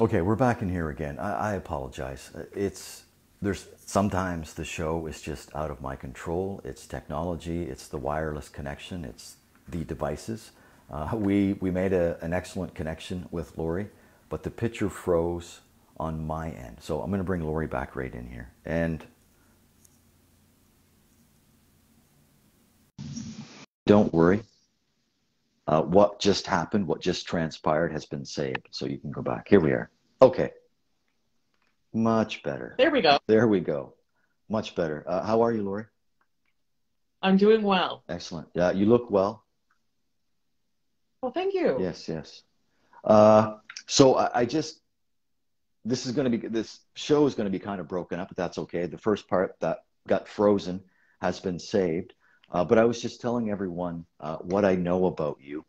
Okay, we're back in here again. I apologize. There's sometimes the show is just out of my control. It's technology, it's the wireless connection, it's the devices. We made an excellent connection with Lori, but the picture froze on my end. So I'm going to bring Lori back right in here. And don't worry, what just happened, what just transpired has been saved. So you can go back. Here we are. Okay, much better. There we go. There we go. Much better. How are you, Lori? I'm doing well. Excellent. You look well. Well, thank you. Yes, yes. Uh, so I just this show is going to be kind of broken up, but that's okay. The first part that got frozen has been saved. But I was just telling everyone what I know about you.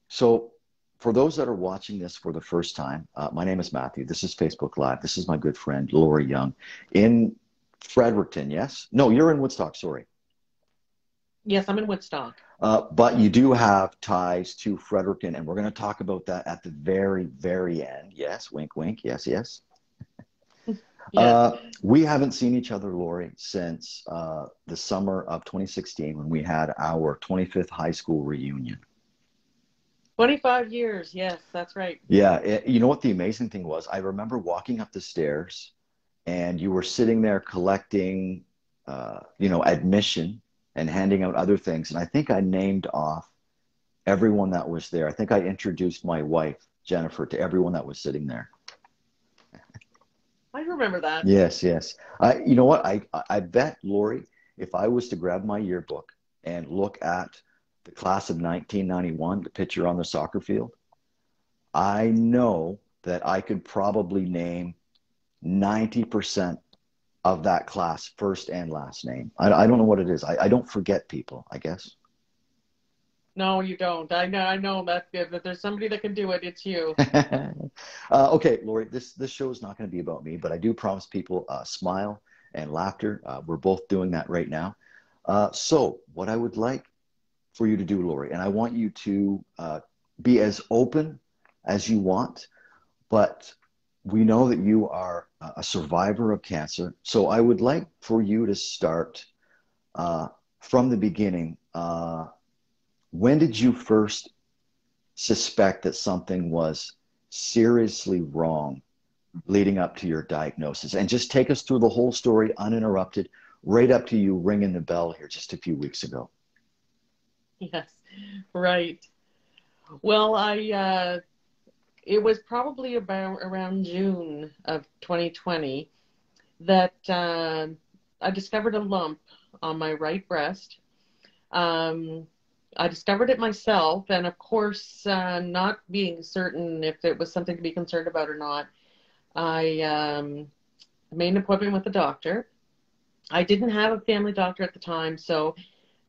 So for those that are watching this for the first time, my name is Matthew. This is Facebook Live. This is my good friend Lori Young in Fredericton. Yes? No, you're in Woodstock. Sorry. Yes, I'm in Woodstock. But you do have ties to Fredericton, and we're going to talk about that at the very, very end. Yes, wink, wink. Yes, yes. Yes. We haven't seen each other, Lori, since the summer of 2016 when we had our 25th high school reunion. 25 years. Yes, that's right. Yeah, you know what the amazing thing was? I remember walking up the stairs, and you were sitting there collecting, admission and handing out other things. And I think I named off everyone that was there. I think I introduced my wife, Jennifer, to everyone that was sitting there. I remember that. Yes, yes. You know what? I bet, Lori, if I was to grab my yearbook and look at the class of 1991, the picture on the soccer field, I know that I could probably name 90% of that class first and last name. I don't know what it is. I don't forget people, I guess. No, you don't. I know that if there's somebody that can do it, it's you. Okay, Lori, this show is not going to be about me, but I do promise people smile and laughter. We're both doing that right now. So what I would like for you to do, Lori, and I want you to be as open as you want, but we know that you are a survivor of cancer. So I would like for you to start from the beginning. When did you first suspect that something was seriously wrong leading up to your diagnosis? And just take us through the whole story uninterrupted, right up to you ringing the bell here just a few weeks ago. Yes, right. Well, it was probably about around June of 2020 that I discovered a lump on my right breast. Um, I discovered it myself, and of course, not being certain if it was something to be concerned about or not, I made an appointment with a doctor. I didn't have a family doctor at the time, so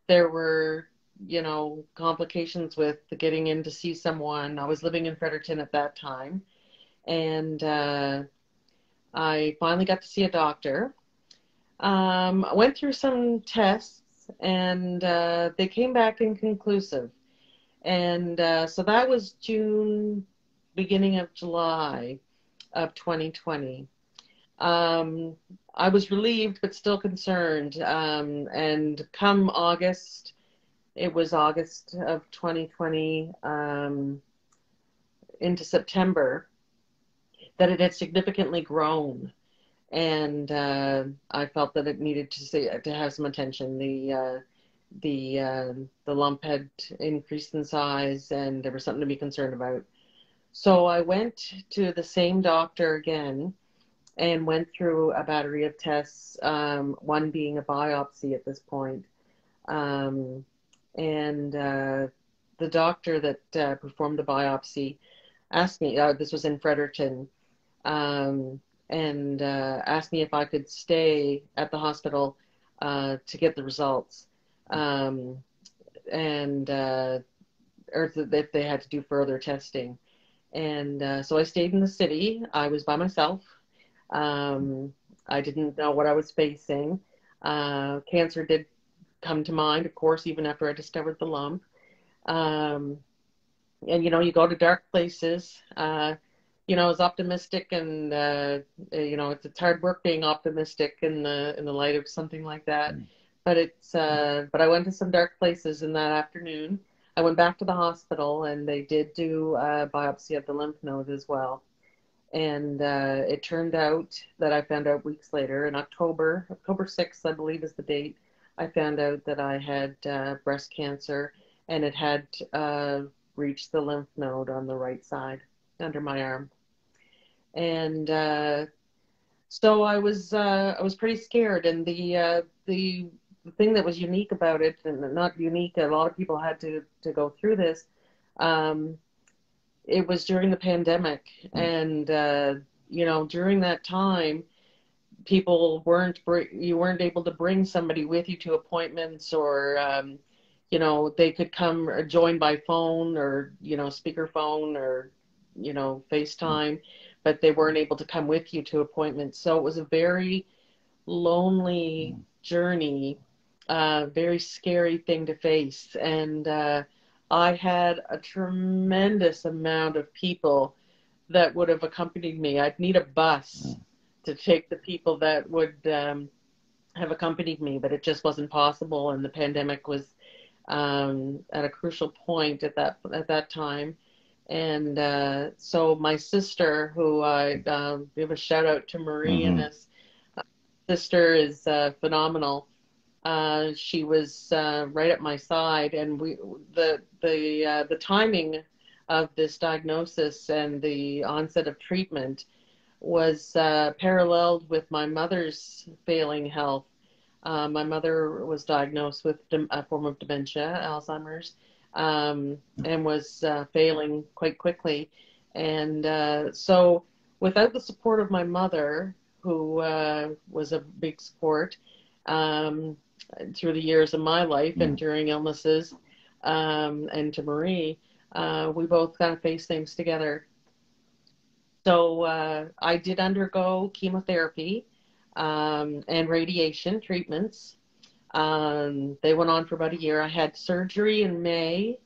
there were, complications with getting in to see someone. I was living in Fredericton at that time, and I finally got to see a doctor. I went through some tests, and they came back inconclusive. And so that was June, beginning of July of 2020. Um, I was relieved, but still concerned. And come August, it was August of 2020 into September, that it had significantly grown. And I felt that it needed to have some attention. The lump had increased in size, and there was something to be concerned about. So I went to the same doctor again and went through a battery of tests, one being a biopsy at this point. Um, and the doctor that performed the biopsy asked me, this was in Fredericton, um, and asked me if I could stay at the hospital to get the results. Um, and or if they had to do further testing. And so I stayed in the city. I was by myself. Um, I didn't know what I was facing. Cancer did come to mind, of course, even after I discovered the lump. Um, and you go to dark places. is optimistic, and it's hard work being optimistic in the light of something like that. Mm. But I went to some dark places in that afternoon. I went back to the hospital, and they did do a biopsy of the lymph node as well. And it turned out that I found out weeks later, in October 6th, I believe is the date, I found out that I had breast cancer, and it had reached the lymph node on the right side under my arm. And so I was pretty scared. And the thing that was unique about it, and not unique, a lot of people had to go through this. Um, it was during the pandemic, Mm. and during that time, you weren't able to bring somebody with you to appointments, or they could come or join by phone, or speakerphone, or Mm. FaceTime, but they weren't able to come with you to appointments. So it was a very lonely Mm. journey, very scary thing to face. And I had a tremendous amount of people that would have accompanied me. I'd need a bus Mm. to take the people that would have accompanied me, but it just wasn't possible. And the pandemic was at a crucial point at that time. And so my sister, who I give a shout out to Marie in Mm-hmm. this, sister is phenomenal. She was right at my side, and the timing of this diagnosis and the onset of treatment was paralleled with my mother's failing health. My mother was diagnosed with a form of dementia, Alzheimer's, and was failing quite quickly. And so, without the support of my mother, who was a big support um, through the years of my life and Mm. during illnesses, and to Marie, we both kind of faced things together. So I did undergo chemotherapy and radiation treatments. They went on for about a year. I had surgery in May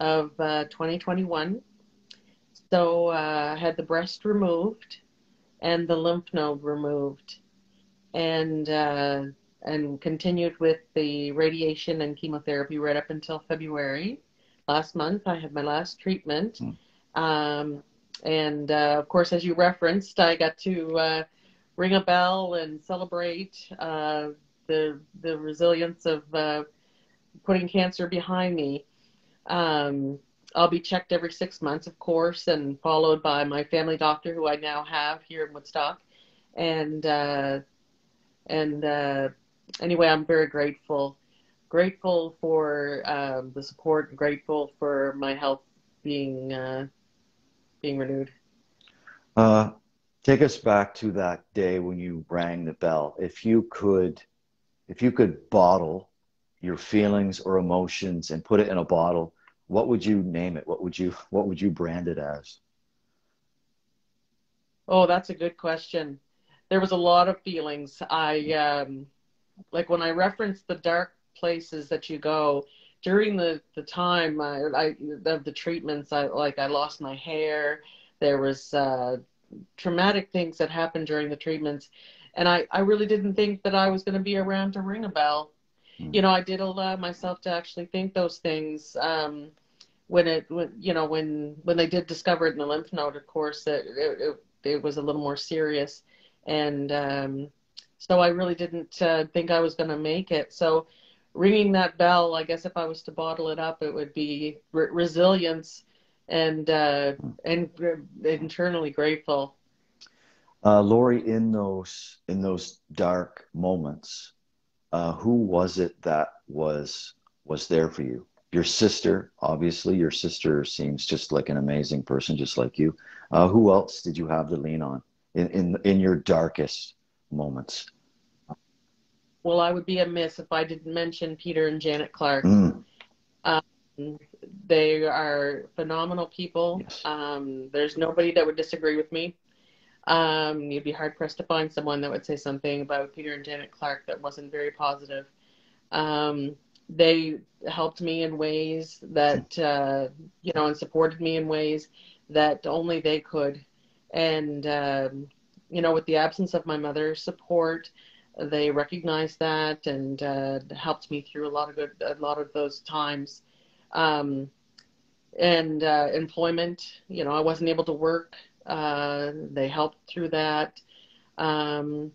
of 2021. So I had the breast removed and the lymph node removed, and continued with the radiation and chemotherapy right up until February. Last month, I had my last treatment. Mm. Um, and of course, as you referenced, I got to ring a bell and celebrate the resilience of putting cancer behind me. Um, I'll be checked every 6 months, of course, and followed by my family doctor, who I now have here in Woodstock. And and anyway, I'm very grateful for the support, and grateful for my health being renewed. Uh, Take us back to that day when you rang the bell. If you could bottle your feelings or emotions and put it in a bottle, what would you name it? What would you brand it as? Oh, that's a good question. There was a lot of feelings. I like when I referenced the dark places that you go during the time of the treatments. I lost my hair. There was traumatic things that happened during the treatments, and I really didn't think that I was going to be around to ring a bell. Mm. I did allow myself to actually think those things. When they did discover it in the lymph node, of course, it was a little more serious. And so I really didn't think I was going to make it. So ringing that bell, I guess if I was to bottle it up, it would be resilience and internally grateful. Lori, in those dark moments, who was it that was there for you? Your sister, obviously. Your sister seems just like an amazing person, just like you. Who else did you have to lean on in your darkest moments? Well, I would be amiss if I didn't mention Peter and Janet Clark. Mm. Um, they are phenomenal people. Yes. There's nobody that would disagree with me. You'd be hard pressed to find someone that would say something about Peter and Janet Clark that wasn't very positive. They helped me in ways that, and supported me in ways that only they could. And, you know, with the absence of my mother's support, they recognized that and helped me through a lot of those times. Um, and employment, you know, I wasn't able to work. They helped through that. Um,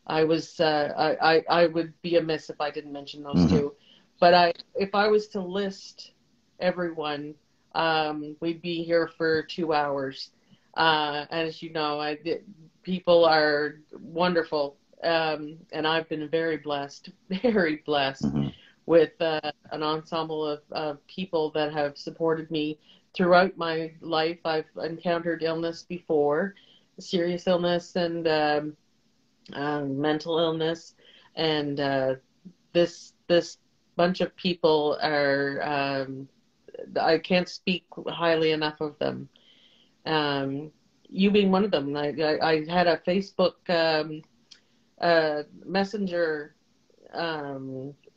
I would be amiss if I didn't mention those Mm-hmm. two. But if I was to list everyone, we'd be here for 2 hours. As you know, people are wonderful, and I've been very blessed, very blessed Mm-hmm. with an ensemble of people that have supported me throughout my life. I've encountered illness before, serious illness, and mental illness, and this bunch of people are I can't speak highly enough of them. You being one of them. I had a Facebook messenger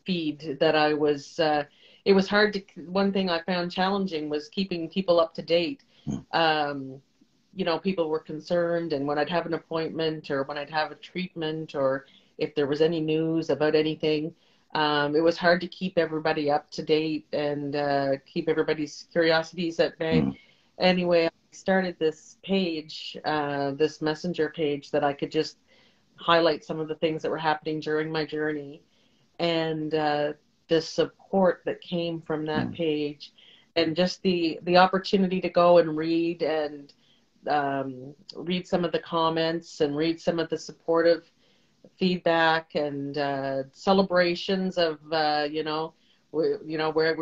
feed that I was. It was hard to. One thing I found challenging was keeping people up to date. You know, people were concerned, and when I'd have an appointment or when I'd have a treatment or if there was any news about anything, it was hard to keep everybody up to date and keep everybody's curiosities at bay. Mm-hmm. Anyway, I started this page, this messenger page that I could just highlight some of the things that were happening during my journey, and the support that came from that page, and just the opportunity to go and read and read some of the comments and read some of the supportive feedback and celebrations of where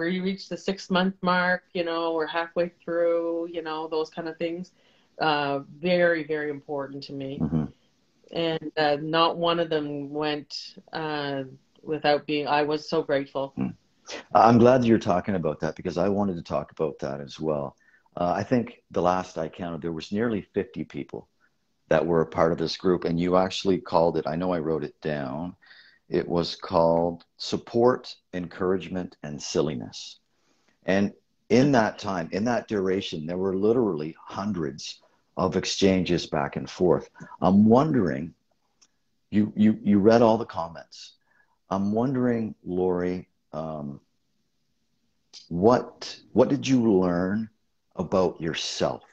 you reach the 6 month mark, you know, we're halfway through, you know, those kind of things. Very, very important to me. Mm-hmm. And not one of them went without being. I was so grateful. I'm glad you're talking about that because I wanted to talk about that as well. I think the last I counted, there was nearly 50 people that were a part of this group, and you actually called it, I know I wrote it down, it was called Support, Encouragement, and Silliness. And in that time, in that duration, there were literally hundreds of exchanges back and forth. I'm wondering, you read all the comments. I'm wondering, Lori, what did you learn about yourself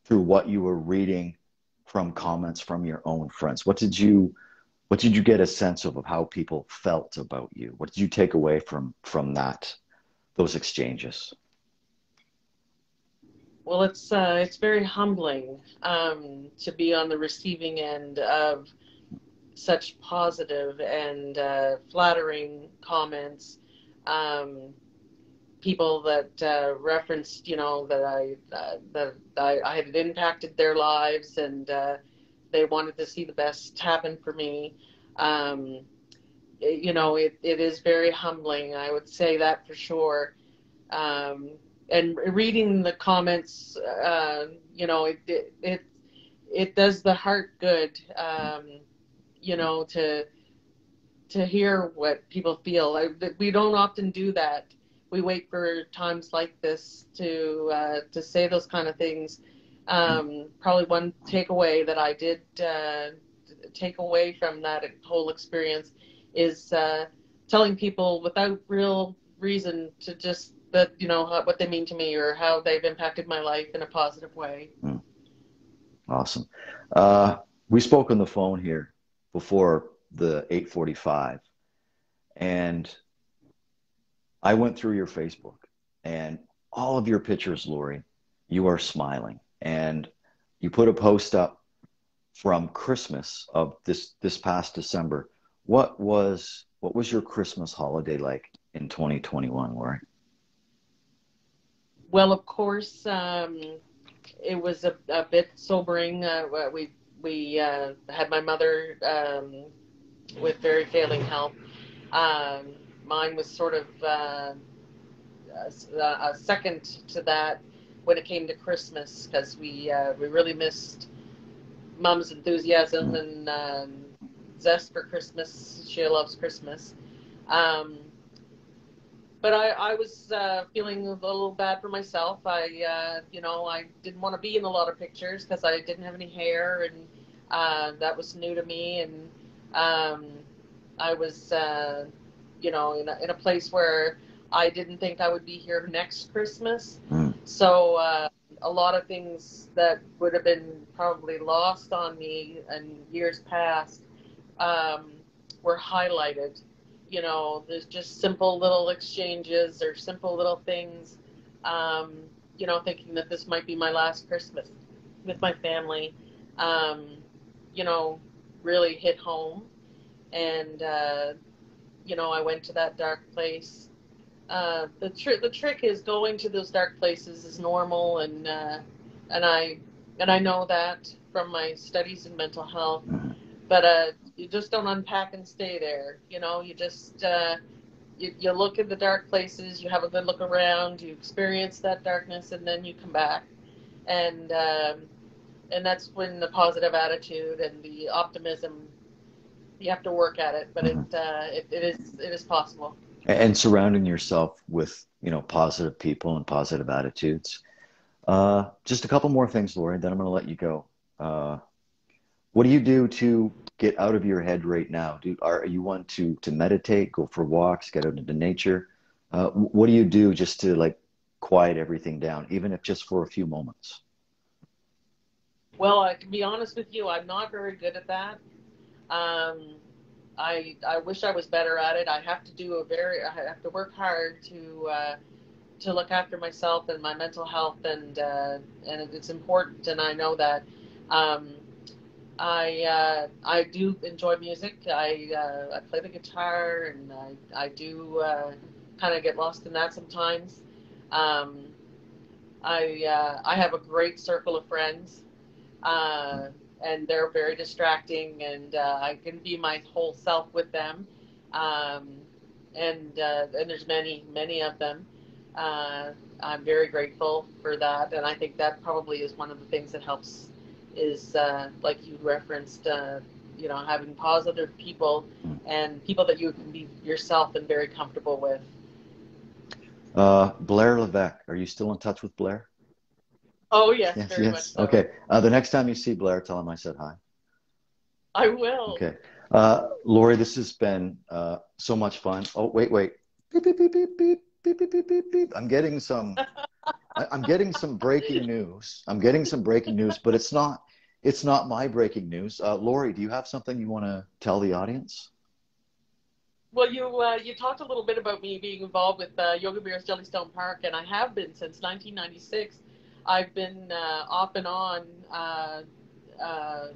through what you were reading from comments from your own friends? What did you get a sense of how people felt about you? What did you take away from those exchanges? Well, it's very humbling to be on the receiving end of such positive and flattering comments. People that referenced, you know, that I had impacted their lives, and they wanted to see the best happen for me. You know, it is very humbling. I would say that for sure. And reading the comments, you know, it does the heart good. You know, to hear what people feel. We don't often do that. We wait for times like this to say those kind of things. Probably one takeaway that I did take away from that whole experience is telling people without real reason to just that, you know, what they mean to me or how they've impacted my life in a positive way. Awesome. We spoke on the phone here before the 8:45, and I went through your Facebook, and all of your pictures, Lori, you are smiling, and you put a post up from Christmas of this past December. What was your Christmas holiday like in 2021, Lori? Well, of course, it was a bit sobering. We had my mother with very failing health. Mine was sort of a second to that when it came to Christmas, because we really missed Mom's enthusiasm and zest for Christmas. She loves Christmas. but I was feeling a little bad for myself. I didn't want to be in a lot of pictures because I didn't have any hair, and that was new to me. And um, I was, in a place where I didn't think I would be here next Christmas. Mm. So a lot of things that would have been probably lost on me in years past um, were highlighted. There's just simple little exchanges or simple little things, um, thinking that this might be my last Christmas with my family, um, you know, really hit home. And, I went to that dark place. The trick is going to those dark places is normal, and I know that from my studies in mental health. But you just don't unpack and stay there. You just you look at the dark places, you have a good look around, you experience that darkness, and then you come back. And and that's when the positive attitude and the optimism, you have to work at it, but Mhm. it is possible. And surrounding yourself with, positive people and positive attitudes. Just a couple more things, Lori, then I'm going to let you go. Uh, what do you do to get out of your head right now? Are you one to meditate, go for walks, get out into nature? What do you do just to like quiet everything down, even if just for a few moments? Well, I can be honest with you, I'm not very good at that. Um, I wish I was better at it. I have to work hard to look after myself and my mental health, and it's important, and I know that. Um, I do enjoy music. I play the guitar, and I do kind of get lost in that sometimes. Um, I have a great circle of friends, uh, and they're very distracting, and I can be my whole self with them. Um, and there's many of them. Uh, I'm very grateful for that, and I think that probably is one of the things that helps is like you referenced, having positive people and people that you can be yourself and very comfortable with. Blair Levesque, are you still in touch with Blair? Oh yes, Yes, very much yes. so. Okay. The next time you see Blair, tell him I said hi. I will. Okay. Lori, this has been so much fun. Oh, wait, wait. Beep, beep, beep, beep, beep, beep, beep, beep, beep, beep. I'm getting some breaking news. I'm getting some breaking news, but it's not my breaking news. Lori, do you have something you want to tell the audience? Well, you talked a little bit about me being involved with Yoga Bears Jellystone Park, and I have been since 1996. I've been off and on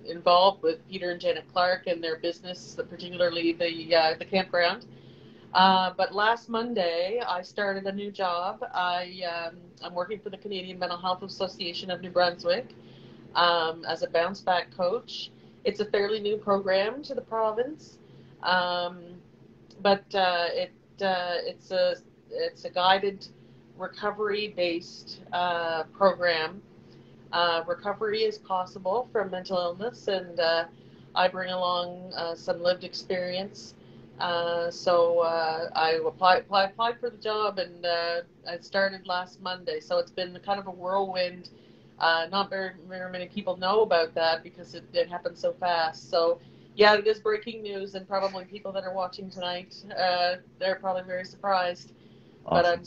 involved with Peter and Janet Clark and their business, particularly the campground. But last Monday, I started a new job. I'm working for the Canadian Mental Health Association of New Brunswick as a bounce back coach. It's a fairly new program to the province. Um, but it's a guided recovery based program. Recovery is possible from mental illness, and I bring along some lived experience. So I applied for the job, and I started last Monday. So it's been kind of a whirlwind. Not very many people know about that because it happened so fast. So yeah, it is breaking news, and probably people that are watching tonight, they're probably very surprised. But Awesome. I'm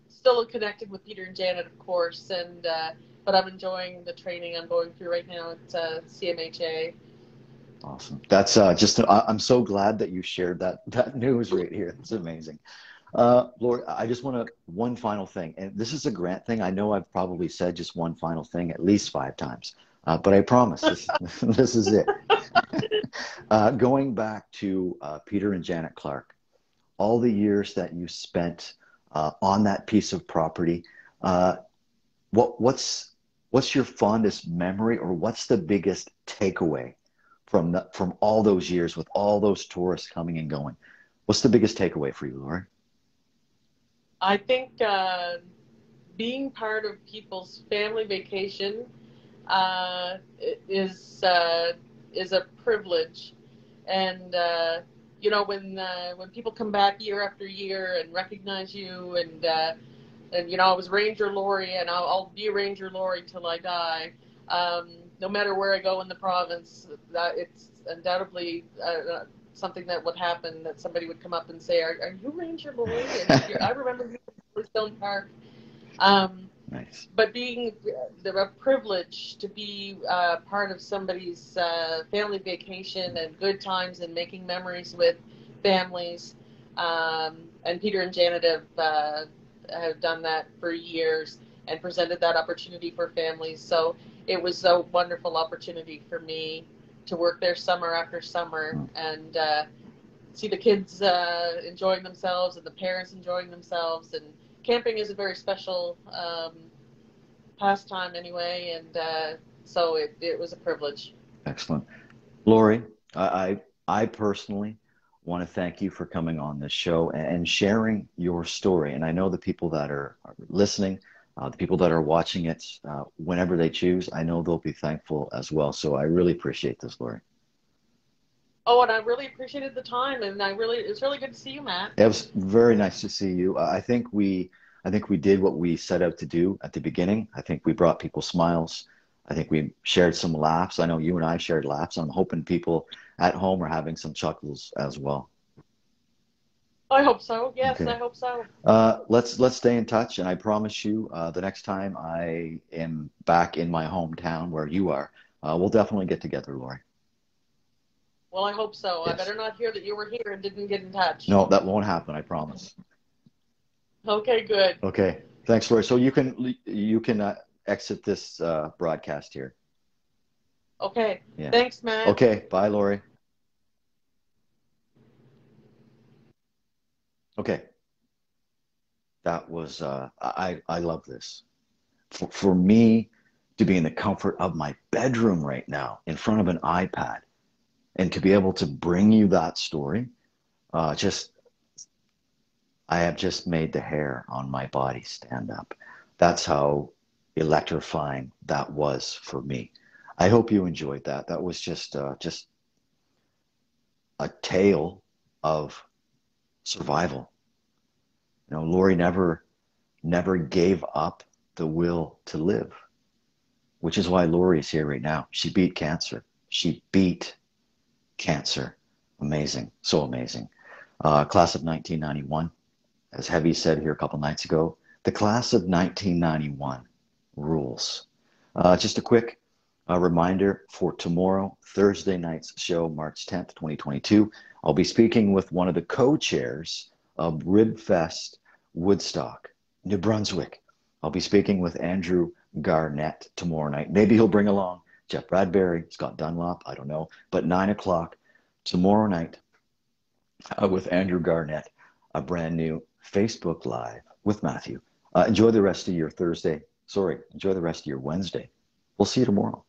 still connected with Peter and Janet, of course, and but I'm enjoying the training I'm going through right now at CMHA. Awesome. That's I'm so glad that you shared that news right here. It's amazing. Lori, I just want to, one final thing, and this is a Grant thing. I know I've probably said just one final thing at least 5 times, but I promise this, this is it. Going back to Peter and Janet Clark, all the years that you spent on that piece of property, uh, what's your fondest memory, or what's the biggest takeaway from all those years with all those tourists coming and going? What's the biggest takeaway for you, Lori? I think being part of people's family vacation uh, is uh, is a privilege, and when people come back year after year and recognize you, and I was Ranger Lori, and I'll be Ranger Lori till I die. No matter where I go in the province, that it's undoubtedly something that would happen, that somebody would come up and say, are you Ranger Lori? And I remember you in Stone Park. Nice. But being the privilege to be part of somebody's family vacation and good times and making memories with families, and Peter and Janet have done that for years and presented that opportunity for families. So it was a wonderful opportunity for me to work there summer after summer and see the kids enjoying themselves and the parents enjoying themselves. And camping is a very special pastime anyway, and so it was a privilege. Excellent. Lori, I personally want to thank you for coming on this show and sharing your story. And I know the people that are listening, the people that are watching it, whenever they choose, I know they'll be thankful as well. So I really appreciate this, Lori. Oh, and I really appreciated the time, and it was really good to see you, Matt. It was very nice to see you. I think we did what we set out to do at the beginning. I think we brought people smiles. I think we shared some laughs. I know you and I shared laughs. I'm hoping people at home are having some chuckles as well. I hope so. Yes, Okay. I hope so. Let's stay in touch, and I promise you, the next time I am back in my hometown where you are, we'll definitely get together, Lori. Well, I hope so. Yes. I better not hear that you were here and didn't get in touch. No, that won't happen. I promise. Okay, good. Okay. Thanks, Lori. So you can exit this broadcast here. Okay. Yeah. Thanks, Matt. Okay. Bye, Lori. Okay. That was I love this. For me to be in the comfort of my bedroom right now in front of an iPad and to be able to bring you that story, I have just made the hair on my body stand up. That's how electrifying that was for me. I hope you enjoyed that. That was just a tale of survival. Lori never gave up the will to live, which is why Lori is here right now. She beat cancer. She beat cancer. Amazing. So amazing. Class of 1991. As Heavy said here a couple nights ago, the class of 1991 rules. Just a quick reminder for tomorrow, Thursday night's show, March 10th, 2022. I'll be speaking with one of the co-chairs of Ribfest Woodstock, New Brunswick. I'll be speaking with Andrew Garnett tomorrow night. Maybe he'll bring along Jeff Bradbury, Scott Dunlop, I don't know. But 9 o'clock tomorrow night with Andrew Garnett, a brand new Facebook Live with Matthew. Enjoy the rest of your Thursday. Enjoy the rest of your Wednesday. We'll see you tomorrow.